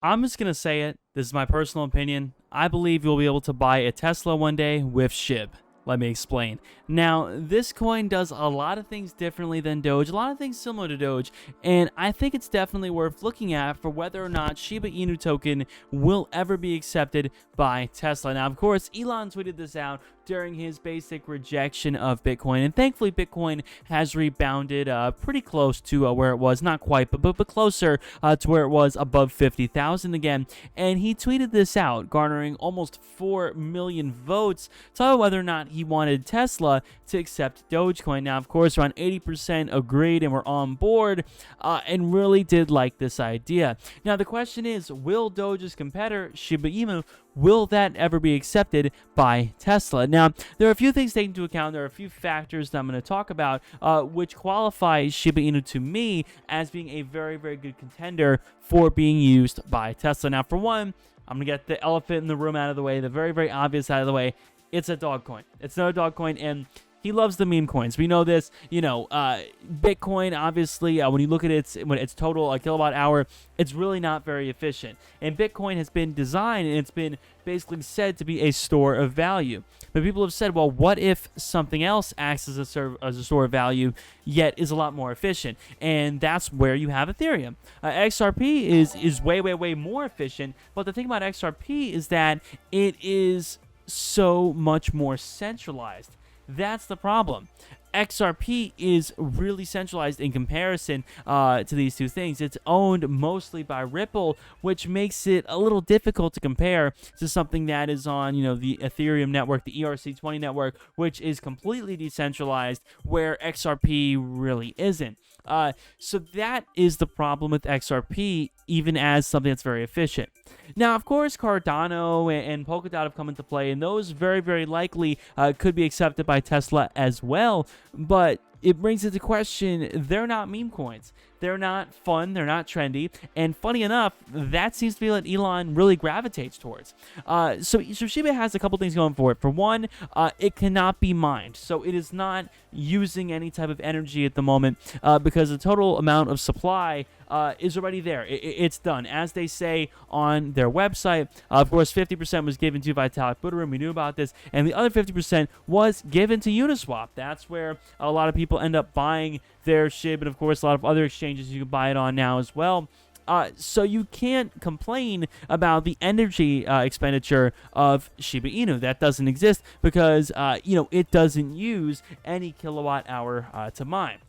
I'm just going to say it. This is my personal opinion. I believe you'll be able to buy a Tesla one day with Shib. Let me explain. Now, this coin does a lot of things differently than Doge, a lot of things similar to Doge, and I think it's definitely worth looking at for whether or not Shiba Inu token will ever be accepted by Tesla. Now, of course, Elon tweeted this out during his basic rejection of Bitcoin, and thankfully Bitcoin has rebounded pretty close to where it was, not quite, but closer to where it was above 50,000 again, and he tweeted this out, garnering almost 4 million votes, talking about whether or not he wanted Tesla to accept Dogecoin. Now, of course, around 80% agreed and were on board and really did like this idea. Now, the question is, will Doge's competitor, Shiba Inu, will that ever be accepted by Tesla? Now, there are a few things taken into account. There are a few factors that I'm going to talk about which qualify Shiba Inu to me as being a very, very good contender for being used by Tesla. Now, for one, I'm going to get the elephant in the room out of the way, the very, very obvious out of the way. It's a dog coin. It's not a dog coin, and he loves the meme coins. We know this. Bitcoin, obviously, when you look at its total kilowatt hour, it's really not very efficient. And Bitcoin has been designed, and it's been basically said to be a store of value. But people have said, well, what if something else acts as a store of value, yet is a lot more efficient? And that's where you have Ethereum. XRP is way, way, way more efficient. But the thing about XRP is that it is so much more centralized. That's the problem. XRP is really centralized in comparison to these two things. It's owned mostly by Ripple, which makes it a little difficult to compare to something that is on, the Ethereum network, the ERC-20 network, which is completely decentralized, where XRP really isn't. So that is the problem with XRP, even as something that's very efficient. Now, of course, Cardano and Polkadot have come into play, and those very, very likely could be accepted by Tesla as well, but it brings into question, they're not meme coins. They're not fun. They're not trendy. And funny enough, that seems to be what Elon really gravitates towards. So Shiba has a couple things going for it. For one, it cannot be mined. So it is not using any type of energy at the moment because the total amount of supply is already there. It's done. As they say on their website, of course, 50% was given to Vitalik Buterin. We knew about this. And the other 50% was given to Uniswap. That's where a lot of people end up buying their Shib, and of course a lot of other exchanges you can buy it on now as well. So you can't complain about the energy expenditure of Shiba Inu. That doesn't exist because it doesn't use any kilowatt hour to mine.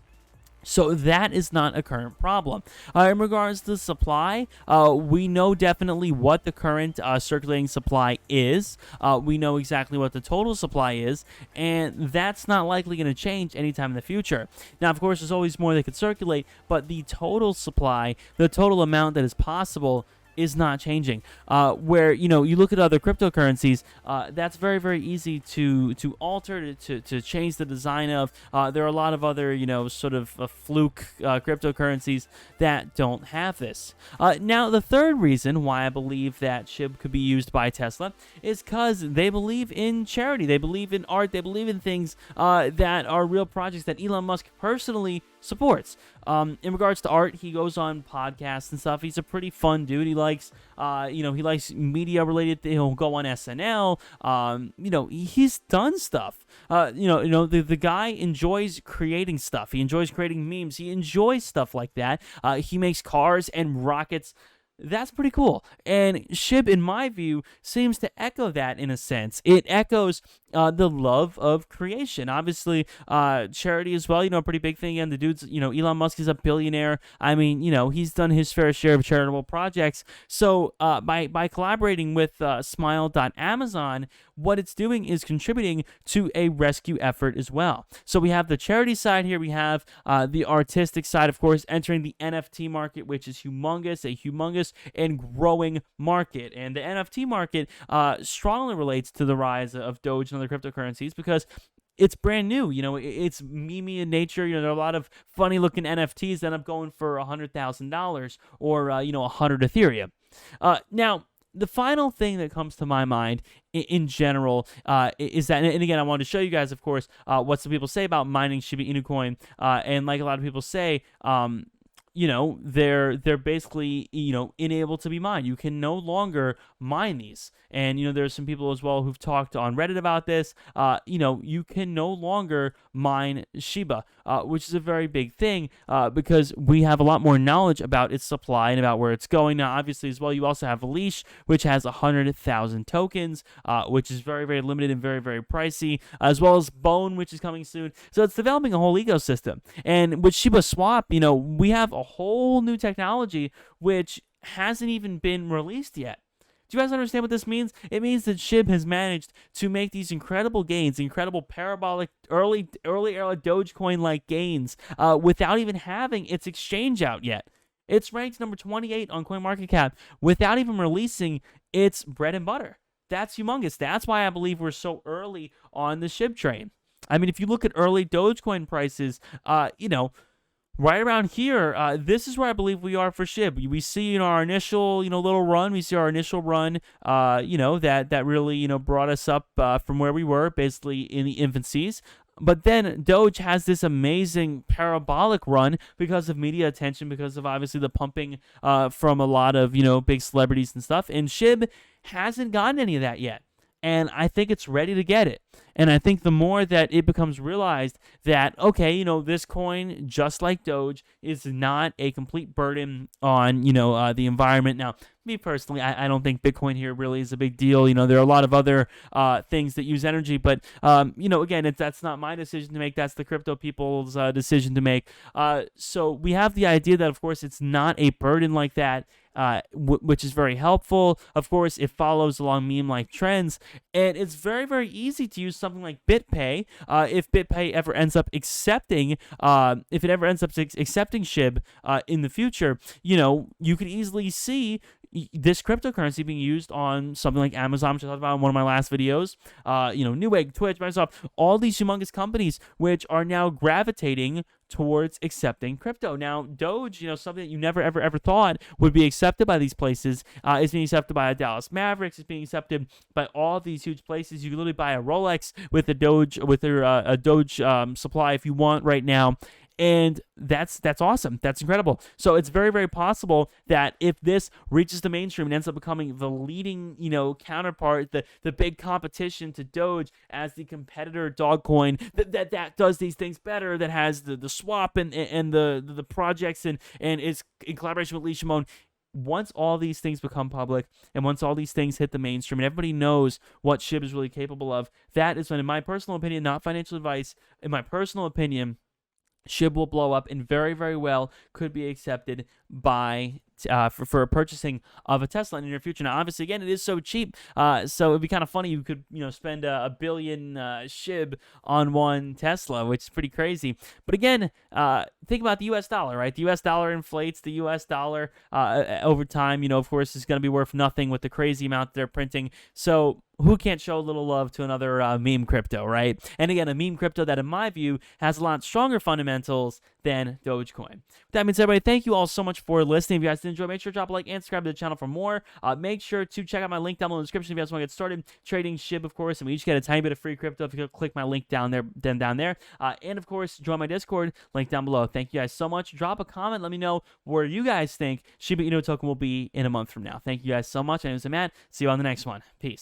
So that is not a current problem. In regards to the supply, we know definitely what the current circulating supply is. We know exactly what the total supply is, and that's not likely going to change anytime in the future. Now, of course, there's always more that could circulate, but the total supply, the total amount that is possible, is not changing. Where you look at other cryptocurrencies, that's very, very easy to alter, to change the design of. There are a lot of other sort of fluke cryptocurrencies that don't have this. Now, the third reason why I believe that Shib could be used by Tesla is because they believe in charity, they believe in art, they believe in things that are real projects that Elon Musk personally supports. In regards to art, he goes on podcasts and stuff. He's a pretty fun dude. He likes, he likes media related. He'll go on SNL. He's done stuff. The guy enjoys creating stuff. He enjoys creating memes. He enjoys stuff like that. He makes cars and rockets. That's pretty cool. And Shib, in my view, seems to echo that in a sense. It echoes the love of creation. Obviously, charity as well, a pretty big thing. And the dude's, Elon Musk is a billionaire. I mean, he's done his fair share of charitable projects. So by collaborating with Smile.Amazon, what it's doing is contributing to a rescue effort as well. So we have the charity side here. We have the artistic side, of course, entering the NFT market, which is humongous, a humongous and growing market. And the NFT market strongly relates to the rise of Doge and other cryptocurrencies because it's brand new. It's meme in nature. There are a lot of funny looking NFTs that end up going for $100,000 or 100 Ethereum. Now, the final thing that comes to my mind in general is that, and again, I wanted to show you guys, of course, what some people say about mining Shiba Inu coin. And like a lot of people say, they're basically, unable to be mined. You can no longer mine these. And, there's some people as well who've talked on Reddit about this. You can no longer mine Shiba, which is a very big thing because we have a lot more knowledge about its supply and about where it's going. Now, obviously, as well, you also have Leash, which has 100,000 tokens, which is very, very limited and very, very pricey, as well as Bone, which is coming soon. So it's developing a whole ecosystem. And with ShibaSwap, we have a whole new technology which hasn't even been released yet. Do you guys understand what this means? It means that Shib has managed to make these incredible gains, incredible parabolic early era Dogecoin-like gains, without even having its exchange out yet. It's ranked number 28 on CoinMarketCap without even releasing its bread and butter. That's humongous. That's why I believe we're so early on the Shib train. I mean, if you look at early Dogecoin prices, right around here, this is where I believe we are for Shib. We see our initial, little run. We see our initial run, that really, brought us up from where we were, basically in the infancies. But then Doge has this amazing parabolic run because of media attention, because of obviously the pumping from a lot of, big celebrities and stuff. And Shib hasn't gotten any of that yet. And I think it's ready to get it. And I think the more that it becomes realized that, okay, this coin, just like Doge, is not a complete burden on, the environment. Now, me personally, I don't think Bitcoin here really is a big deal. There are a lot of other things that use energy. But, again, that's not my decision to make. That's the crypto people's decision to make. So we have the idea that, of course, it's not a burden like that. Which is very helpful. Of course, it follows along meme-like trends, and it's very, very easy to use something like BitPay. If BitPay ever ends up accepting, accepting Shib in the future, you could easily see this cryptocurrency being used on something like Amazon, which I talked about in one of my last videos, Newegg, Twitch, Microsoft, all these humongous companies which are now gravitating towards accepting crypto. Now, Doge, something that you never, ever thought would be accepted by these places, is being accepted by Dallas Mavericks, is being accepted by all these huge places. You can literally buy a Rolex with a Doge supply if you want right now. And that's awesome. That's incredible. So it's very, very possible that if this reaches the mainstream and ends up becoming the leading, counterpart, the big competition to Doge as the competitor dog coin that does these things better, that has the swap and the projects and is in collaboration with Lee Shimon. Once all these things become public and once all these things hit the mainstream and everybody knows what Shib is really capable of, that is when, in my personal opinion, not financial advice, in my personal opinion, Shib will blow up and very, very well could be accepted by for purchasing of a Tesla in the near future. Now, obviously, again, it is so cheap, so it'd be kind of funny. You could, spend a billion Shib on one Tesla, which is pretty crazy. But again, think about the U.S. dollar, right? The U.S. dollar inflates. The U.S. dollar over time, of course, is going to be worth nothing with the crazy amount they're printing. So who can't show a little love to another meme crypto, right? And again, a meme crypto that, in my view, has a lot stronger fundamentals than Dogecoin. With that being said, everybody, thank you all so much for listening. If you guys did enjoy, make sure to drop a like and subscribe to the channel for more. Make sure to check out my link down below in the description if you guys want to get started trading Shib, of course, and we each get a tiny bit of free crypto if you click my link down there. And of course, join my Discord, link down below. Thank you guys so much. Drop a comment. Let me know where you guys think Shiba Inu token will be in a month from now. Thank you guys so much. My name is Matt. See you on the next one. Peace.